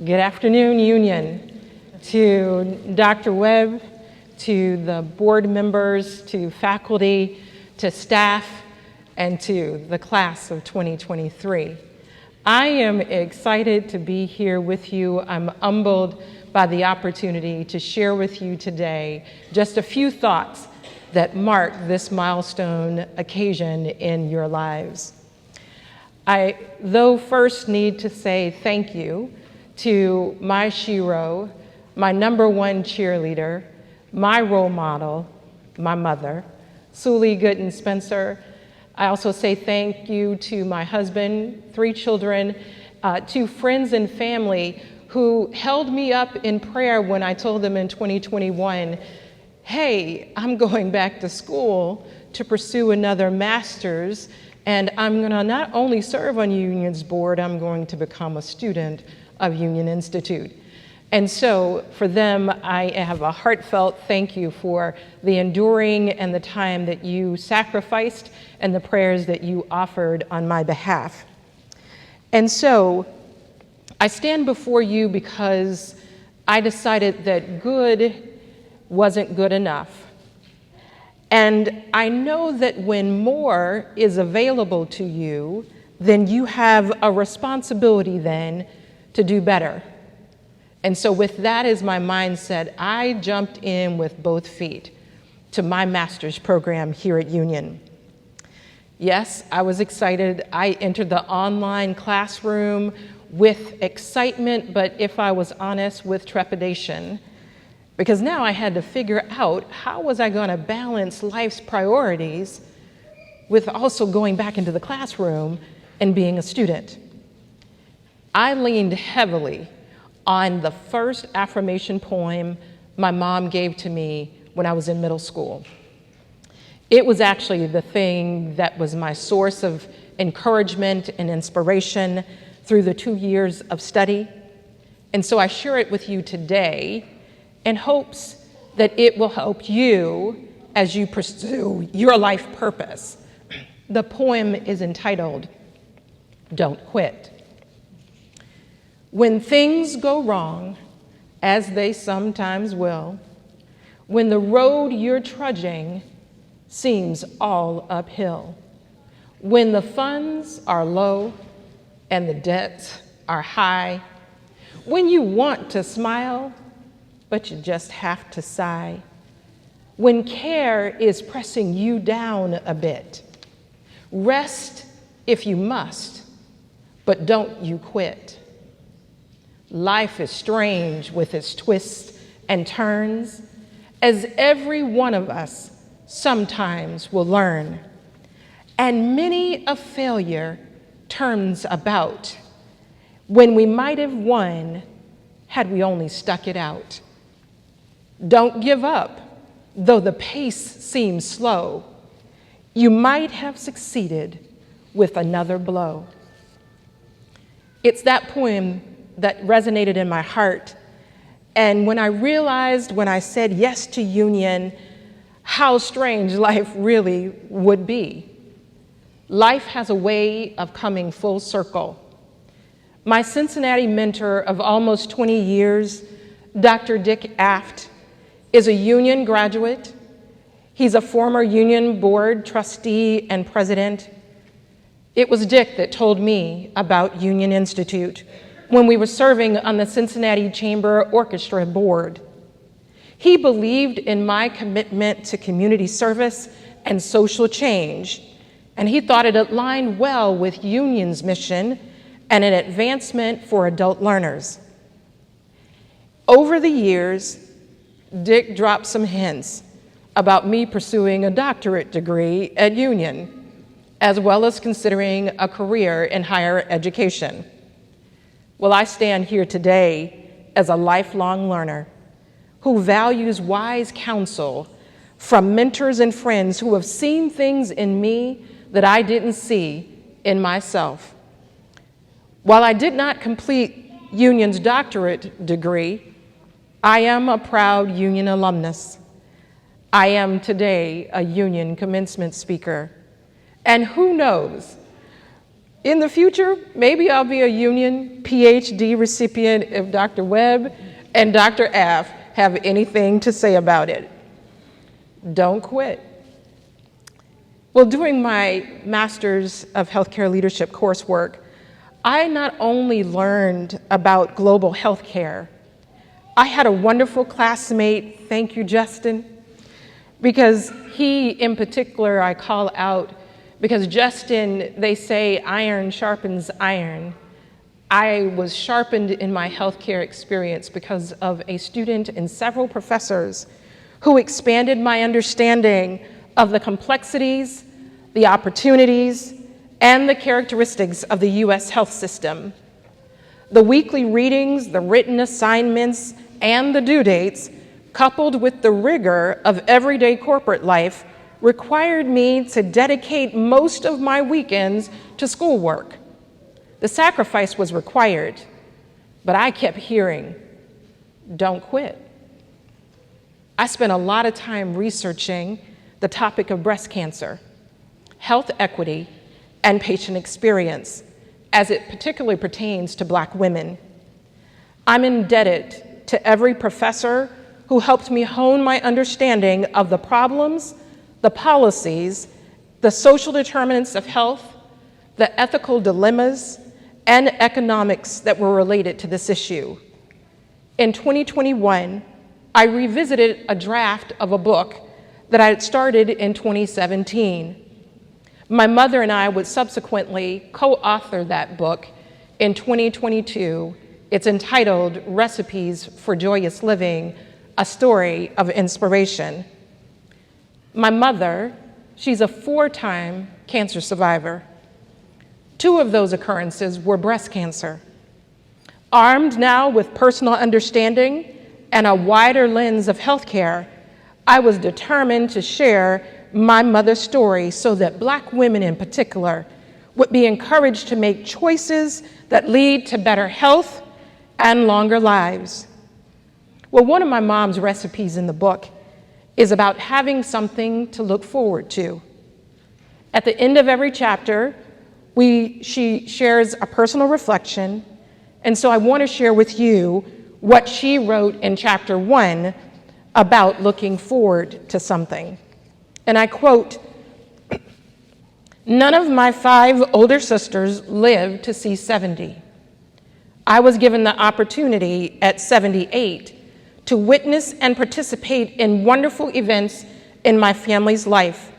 Good afternoon, Union. To Dr. Webb, to the board members, to faculty, to staff, and to the class of 2023. I am excited to be here with you. I'm humbled by the opportunity to share with you today just a few thoughts that mark this milestone occasion in your lives. I, though, first need to say thank you to my shero, my #1 cheerleader, my role model, my mother, Suli Gooden Spencer. I also say thank you to my husband, 3 children, to friends and family who held me up in prayer when I told them in 2021, hey, I'm going back to school to pursue another master's, and I'm gonna not only serve on Union's board, I'm going to become a student of Union Institute. And so for them, I have a heartfelt thank you for the enduring and the time that you sacrificed and the prayers that you offered on my behalf. And so I stand before you because I decided that good wasn't good enough. And I know that when more is available to you, then you have a responsibility then to do better. And so with that as my mindset, I jumped in with both feet to my master's program here at Union. Yes, I was excited. I entered the online classroom with excitement, but if I was honest, with trepidation. Because now I had to figure out how was I going to balance life's priorities with also going back into the classroom and being a student. I leaned heavily on the first affirmation poem my mom gave to me when I was in middle school. It was actually the thing that was my source of encouragement and inspiration through the 2 years of study. And so I share it with you today in hopes that it will help you as you pursue your life purpose. The poem is entitled, Don't Quit. When things go wrong, as they sometimes will, when the road you're trudging seems all uphill, when the funds are low and the debts are high, when you want to smile, but you just have to sigh, when care is pressing you down a bit, rest if you must, but don't you quit. Life is strange with its twists and turns, as every one of us sometimes will learn. And many a failure turns about when we might have won had we only stuck it out. Don't give up, though the pace seems slow. You might have succeeded with another blow. It's that poem that resonated in my heart. And when I realized, when I said yes to Union, how strange life really would be. Life has a way of coming full circle. My Cincinnati mentor of almost 20 years, Dr. Dick Aft, is a Union graduate. He's a former Union board trustee and president. It was Dick that told me about Union Institute when we were serving on the Cincinnati Chamber Orchestra board. He believed in my commitment to community service and social change, and he thought it aligned well with Union's mission and an advancement for adult learners. Over the years, Dick dropped some hints about me pursuing a doctorate degree at Union, as well as considering a career in higher education. Well, I stand here today as a lifelong learner who values wise counsel from mentors and friends who have seen things in me that I didn't see in myself. While I did not complete Union's doctorate degree, I am a proud Union alumnus. I am today a Union commencement speaker. And who knows, In the future, maybe I'll be a Union PhD recipient if Dr. Webb and Dr. Aff have anything to say about it. Don't quit. Well, during my Master's of Healthcare Leadership coursework, I not only learned about global healthcare, I had a wonderful classmate, thank you, Justin, because he in particular I call out because Justin, they say iron sharpens iron. I was sharpened in my healthcare experience because of a student and several professors who expanded my understanding of the complexities, the opportunities, and the characteristics of the US health system. The weekly readings, the written assignments, and the due dates, coupled with the rigor of everyday corporate life, required me to dedicate most of my weekends to schoolwork. The sacrifice was required, but I kept hearing, don't quit. I spent a lot of time researching the topic of breast cancer, health equity, and patient experience, as it particularly pertains to Black women. I'm indebted to every professor who helped me hone my understanding of the problems, the policies, the social determinants of health, the ethical dilemmas, and economics that were related to this issue. In 2021, I revisited a draft of a book that I had started in 2017. My mother and I would subsequently co-author that book in 2022. It's entitled Recipes for Joyous Living, A Story of Inspiration. My mother, she's a 4-time cancer survivor. 2 of those occurrences were breast cancer. Armed now with personal understanding and a wider lens of healthcare, I was determined to share my mother's story so that Black women in particular would be encouraged to make choices that lead to better health and longer lives. Well, one of my mom's recipes in the book is about having something to look forward to. At the end of every chapter, she shares a personal reflection, and so I want to share with you what she wrote in chapter 1 about looking forward to something. And I quote, "None of my 5 older sisters lived to see 70. I was given the opportunity at 78 to witness and participate in wonderful events in my family's life,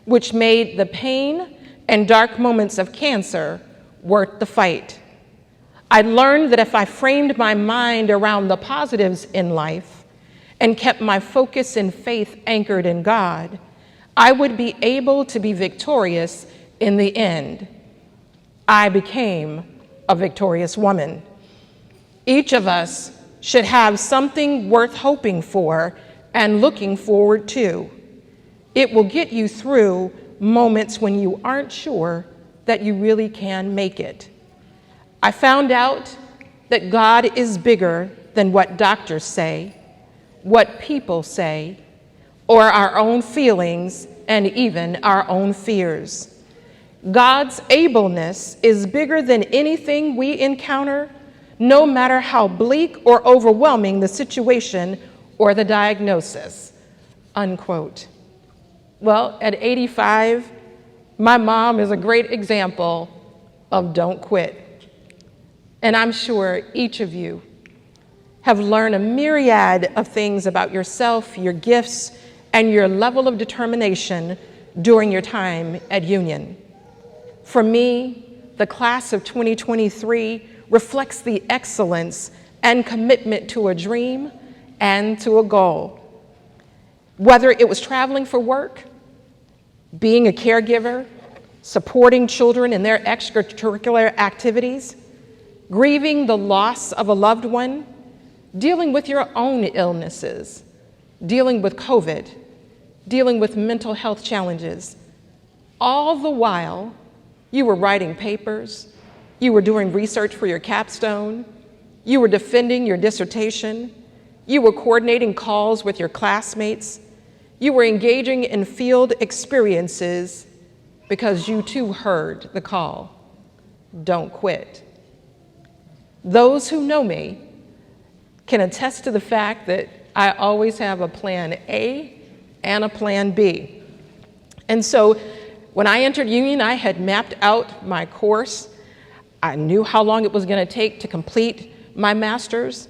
which made the pain and dark moments of cancer worth the fight. I learned that if I framed my mind around the positives in life and kept my focus and faith anchored in God, I would be able to be victorious in the end. I became a victorious woman." Each of us should have something worth hoping for and looking forward to. It will get you through moments when you aren't sure that you really can make it. I found out that God is bigger than what doctors say, what people say, or our own feelings and even our own fears. God's ableness is bigger than anything we encounter, no matter how bleak or overwhelming the situation or the diagnosis, unquote. Well, at 85, my mom is a great example of don't quit. And I'm sure each of you have learned a myriad of things about yourself, your gifts, and your level of determination during your time at Union. For me, the class of 2023 reflects the excellence and commitment to a dream and to a goal. Whether it was traveling for work, being a caregiver, supporting children in their extracurricular activities, grieving the loss of a loved one, dealing with your own illnesses, dealing with COVID, dealing with mental health challenges, all the while you were writing papers, you were doing research for your capstone, you were defending your dissertation, you were coordinating calls with your classmates, you were engaging in field experiences because you too heard the call. don't quit. Those who know me can attest to the fact that I always have a plan A and a plan B. And so when I entered Union, I had mapped out my course. I knew how long it was going to take to complete my master's.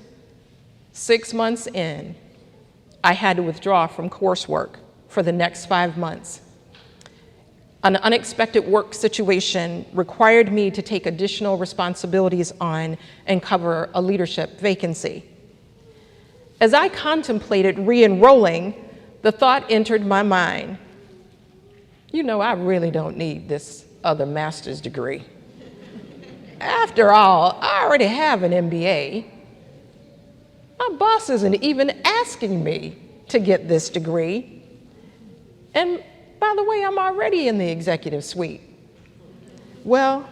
6 months in, I had to withdraw from coursework for the next 5 months. An unexpected work situation required me to take additional responsibilities on and cover a leadership vacancy. As I contemplated re-enrolling, the thought entered my mind, I really don't need this other master's degree. After all, I already have an MBA. My boss isn't even asking me to get this degree. And by the way, I'm already in the executive suite. Well,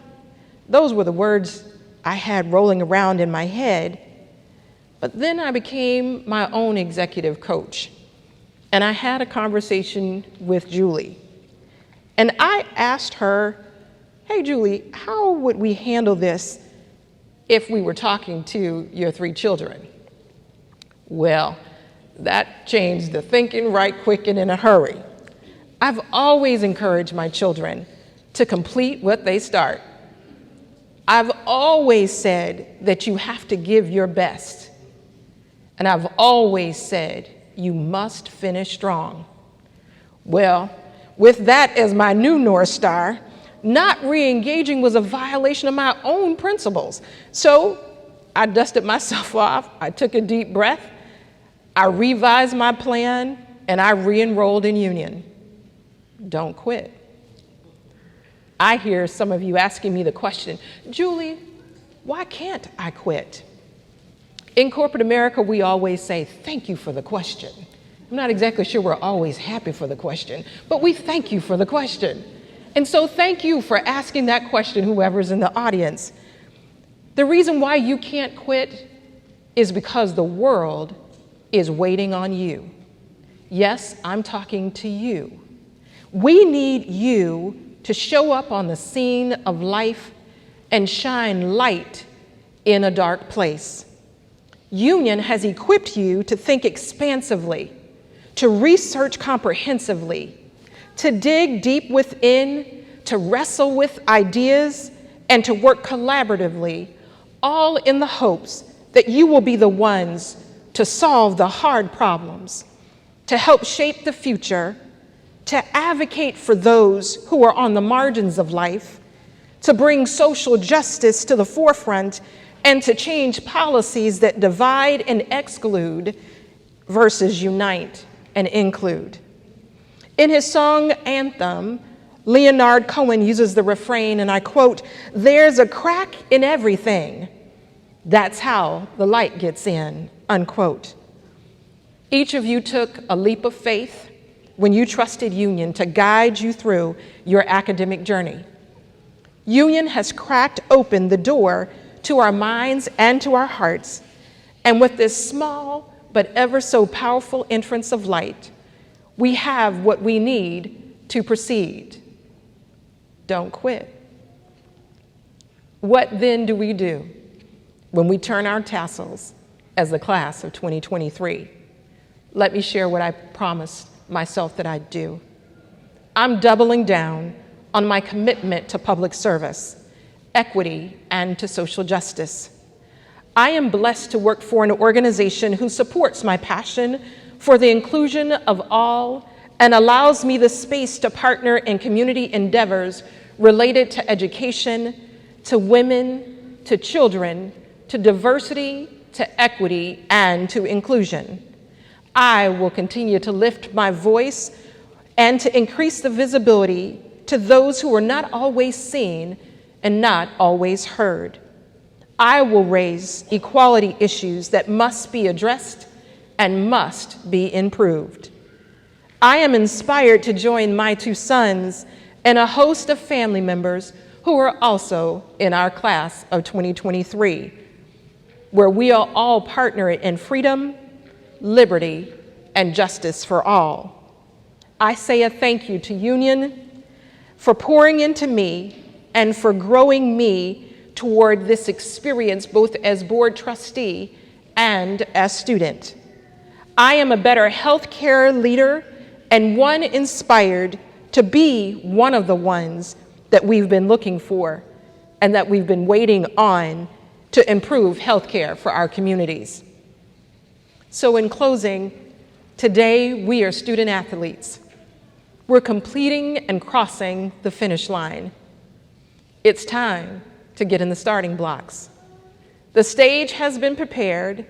those were the words I had rolling around in my head. But then I became my own executive coach. And I had a conversation with Julie. And I asked her, hey, Julie, how would we handle this if we were talking to your 3 children? Well, that changed the thinking right quick and in a hurry. I've always encouraged my children to complete what they start. I've always said that you have to give your best. And I've always said you must finish strong. Well, with that as my new North Star, not re-engaging was a violation of my own principles. So I dusted myself off, I took a deep breath, I revised my plan, and I re-enrolled in Union. Don't quit. I hear some of you asking me the question, Julie, why can't I quit? In corporate America, we always say, thank you for the question. I'm not exactly sure we're always happy for the question, but we thank you for the question. And so thank you for asking that question, whoever's in the audience. The reason why you can't quit is because the world is waiting on you. Yes, I'm talking to you. We need you to show up on the scene of life and shine light in a dark place. Union has equipped you to think expansively, to research comprehensively, to dig deep within, to wrestle with ideas, and to work collaboratively, all in the hopes that you will be the ones to solve the hard problems, to help shape the future, to advocate for those who are on the margins of life, to bring social justice to the forefront, and to change policies that divide and exclude versus unite and include. In his song Anthem, Leonard Cohen uses the refrain, and I quote, "There's a crack in everything. That's how the light gets in," unquote. Each of you took a leap of faith when you trusted Union to guide you through your academic journey. Union has cracked open the door to our minds and to our hearts, and with this small but ever so powerful entrance of light, we have what we need to proceed. Don't quit. What then do we do when we turn our tassels as the class of 2023? Let me share what I promised myself that I'd do. I'm doubling down on my commitment to public service, equity, and to social justice. I am blessed to work for an organization who supports my passion for the inclusion of all and allows me the space to partner in community endeavors related to education, to women, to children, to diversity, to equity, and to inclusion. I will continue to lift my voice and to increase the visibility to those who are not always seen and not always heard. I will raise equality issues that must be addressed and must be improved. I am inspired to join my 2 sons and a host of family members who are also in our class of 2023, where we are all partnering in freedom, liberty, and justice for all. I say a thank you to Union for pouring into me and for growing me toward this experience, both as board trustee and as student. I am a better healthcare leader and one inspired to be one of the ones that we've been looking for and that we've been waiting on to improve healthcare for our communities. So in closing, today we are student athletes. We're completing and crossing the finish line. It's time to get in the starting blocks. The stage has been prepared.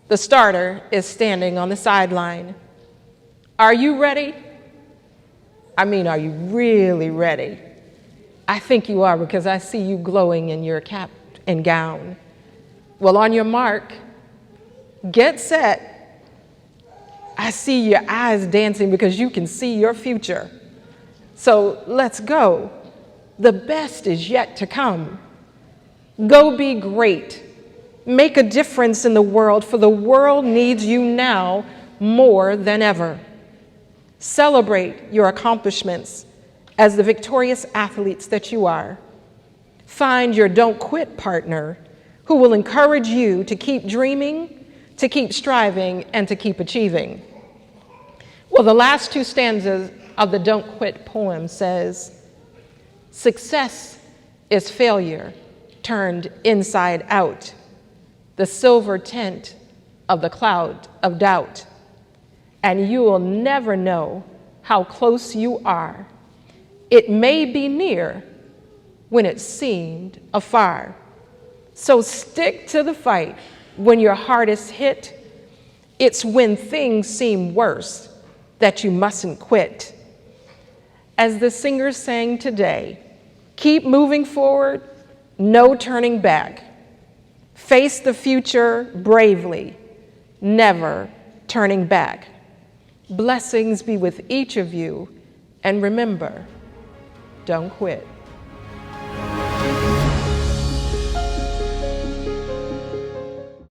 The starter is standing on the sideline. Are you ready? I mean, are you really ready? I think you are, because I see you glowing in your cap and gown. Well, on your mark, get set. I see your eyes dancing because you can see your future. So let's go. The best is yet to come. Go be great. Make a difference in the world, for the world needs you now more than ever. Celebrate your accomplishments as the victorious athletes that you are. Find your don't quit partner who will encourage you to keep dreaming, to keep striving, and to keep achieving. Well, the last two stanzas of the Don't Quit poem says, success is failure turned inside out, the silver tint of the cloud of doubt, and you will never know how close you are. It may be near when it seemed afar. So stick to the fight when your heart is hit. It's when things seem worse that you mustn't quit. As the singer sang today, keep moving forward, no turning back. Face the future bravely, never turning back. Blessings be with each of you, and remember, don't quit.